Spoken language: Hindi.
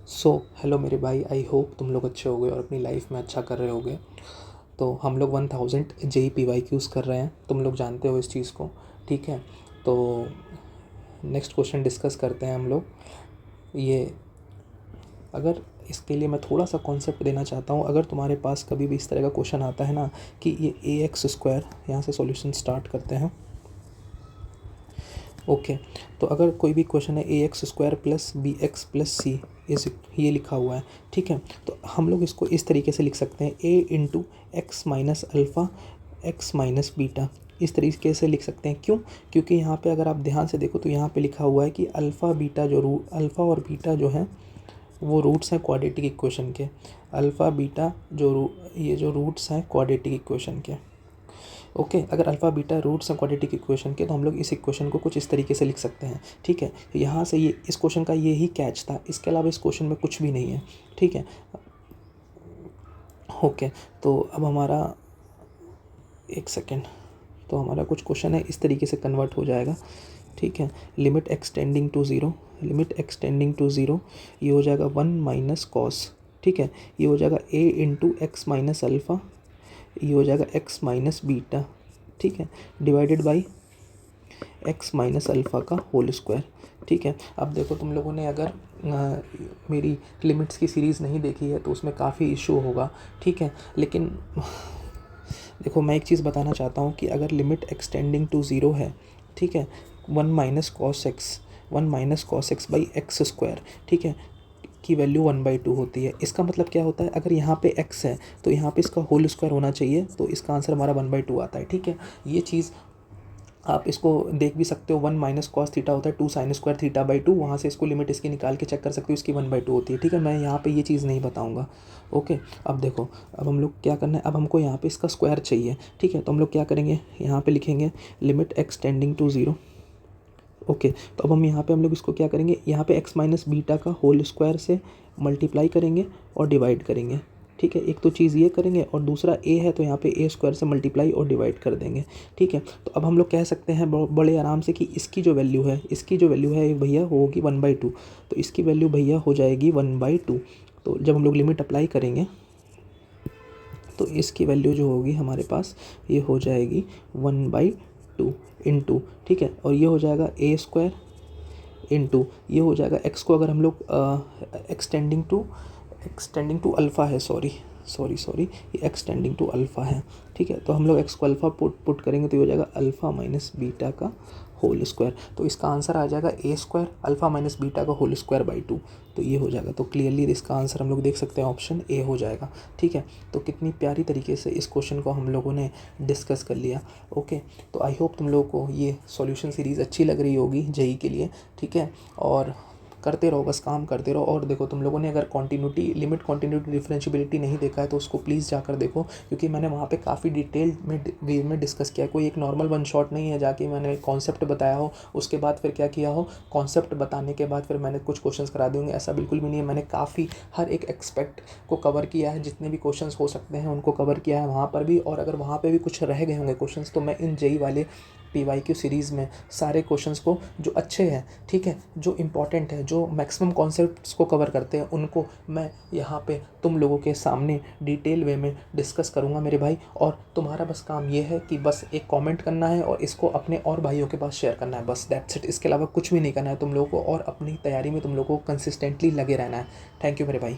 हेलो मेरे भाई, आई होप तुम लोग अच्छे होगे और अपनी लाइफ में अच्छा कर रहे होगे। तो हम लोग 1000 JEE कर रहे हैं, तुम लोग जानते हो इस चीज़ को। ठीक है, तो नेक्स्ट क्वेश्चन डिस्कस करते हैं हम लोग। ये अगर इसके लिए मैं थोड़ा सा कॉन्सेप्ट देना चाहता हूँ। अगर तुम्हारे पास कभी भी इस तरह का क्वेश्चन आता है ना कि ये AX², यहाँ से सॉल्यूशन स्टार्ट करते हैं। ओके, तो अगर कोई भी क्वेश्चन है AX² प्लस BX+C ये लिखा हुआ है, ठीक है, तो हम लोग इसको इस तरीके से लिख सकते हैं A x minus alpha x minus beta. इस तरीके से लिख सकते हैं। क्यों? क्योंकि यहाँ पे अगर आप ध्यान से देखो तो यहाँ पे लिखा हुआ है कि अल्फ़ा और बीटा जो है वो रूट्स हैं क्वाड्रेटिक इक्वेशन के। अल्फ़ा बीटा ये जो रूट्स हैं क्वाड्रेटिक इक्वेशन के। ओके, अगर अल्फ़ा बीटा रूट्स हैं क्वाड्रेटिक इक्वेशन के, तो हम लोग इस इक्वेशन को कुछ इस तरीके से लिख सकते हैं। ठीक है, तो यहाँ से ये इस क्वेश्चन का ये ही कैच था, इसके अलावा इस क्वेश्चन में कुछ भी नहीं है। ठीक है, ओके, तो अब हमारा एक सेकेंड, तो हमारा कुछ क्वेश्चन है इस तरीके से कन्वर्ट हो जाएगा। ठीक है, लिमिट एक्सटेंडिंग टू ज़ीरो, ये हो जाएगा 1 माइनस कॉस। ठीक है, ये हो जाएगा a into x minus alpha, ये हो जाएगा x माइनस बीटा। ठीक है, divided by x minus alpha का होल स्क्वायर। ठीक है, अब देखो तुम लोगों ने अगर मेरी लिमिट्स की सीरीज़ नहीं देखी है तो उसमें काफ़ी इशू होगा। ठीक है, लेकिन देखो मैं एक चीज़ बताना चाहता हूँ कि अगर लिमिट एक्सटेंडिंग टू ज़ीरो है, ठीक है, 1 minus cos x by x², ठीक है, की वैल्यू 1/2 होती है। इसका मतलब क्या होता है, अगर यहाँ पे x है तो यहाँ पे इसका होल स्क्वायर होना चाहिए, तो इसका आंसर हमारा 1/2 आता है। ठीक है, ये चीज़ आप इसको देख भी सकते हो। 1 माइनस कॉस थीटा होता है 2 साइन स्क्वायर थीटा/2, वहाँ से इसको लिमिट इसकी निकाल के चेक कर सकते हो, इसकी 1/2 होती है। ठीक है, मैं यहाँ पे ये चीज़ नहीं बताऊँगा। ओके, अब देखो, अब हम लोग क्या करना है, अब हमको यहाँ पे इसका स्क्वायर चाहिए। ठीक है, तो हम लोग क्या करेंगे, यहाँ पे लिखेंगे limit extending to zero. Okay, तो अब हम लोग इसको क्या करेंगे, यहाँ पे x माइनस बीटा का होल स्क्वायर से मल्टीप्लाई करेंगे और डिवाइड करेंगे। ठीक है, एक तो चीज़ ये करेंगे और दूसरा a है तो यहाँ पे a² से मल्टीप्लाई और डिवाइड कर देंगे। ठीक है, तो अब हम लोग कह सकते हैं बड़े आराम से कि इसकी जो वैल्यू है भैया वो होगी 1/2। तो इसकी वैल्यू भैया हो जाएगी 1/2। तो जब हम लोग लिमिट अप्लाई करेंगे तो इसकी वैल्यू जो होगी हमारे पास ये हो जाएगी 1/2 इंटू, ठीक है, और ये हो जाएगा a² इंटू ये हो जाएगा x को अगर हम लोग एक्सटेंडिंग टू अल्फ़ा है, सॉरी ये एक्सटेंडिंग टू अल्फ़ा है। ठीक है, तो हम लोग x को अल्फ़ा पुट करेंगे तो ये हो जाएगा अल्फ़ा माइनस बीटा का होल स्क्वायर। तो इसका आंसर आ जाएगा a² अल्फ़ा माइनस बीटा का होल स्क्वायर बाई 2। तो ये हो जाएगा, तो क्लियरली इसका आंसर हम लोग देख सकते हैं ऑप्शन ए हो जाएगा। ठीक है, तो कितनी प्यारी तरीके से इस क्वेश्चन को हम लोगों ने डिस्कस कर लिया। ओके, तो आई होप तुम लोगों को ये सॉल्यूशन सीरीज़ अच्छी लग रही होगी जेई के लिए। ठीक है, और करते रहो, बस काम करते रहो। और देखो, तुम लोगों ने अगर लिमिट कॉन्टिन्यूटी डिफरेंशिएबिलिटी नहीं देखा है तो उसको प्लीज़ जाकर देखो, क्योंकि मैंने वहाँ पे काफ़ी डिटेल में वे में डिस्कस किया है। कोई एक नॉर्मल वन शॉट नहीं है जाके मैंने कॉन्सेप्ट बताया हो उसके बाद फिर क्या किया हो, कॉन्सेप्ट बताने के बाद फिर मैंने कुछ क्वेश्चंस करा दिए होंगे, ऐसा बिल्कुल भी नहीं है। मैंने काफ़ी हर एक एक्सपेक्ट को कवर किया है, जितने भी क्वेश्चंस हो सकते हैं उनको कवर किया है वहाँ पर भी। और अगर वहाँ पर भी कुछ रह गए होंगे क्वेश्चंस तो मैं इन जेई वाले PYQ सीरीज़ में सारे क्वेश्चंस को जो अच्छे हैं, ठीक है, जो इम्पॉर्टेंट है, जो मैक्सिमम कॉन्सेप्ट्स को कवर करते हैं, उनको मैं यहाँ पे तुम लोगों के सामने डिटेल वे में डिस्कस करूँगा मेरे भाई। और तुम्हारा बस काम ये है कि बस एक कमेंट करना है और इसको अपने और भाइयों के पास शेयर करना है, बस दैट्स इट। इसके अलावा कुछ भी नहीं करना है तुम लोगों को, और अपनी तैयारी में तुम लोगों को कंसिस्टेंटली लगे रहना है। थैंक यू मेरे भाई।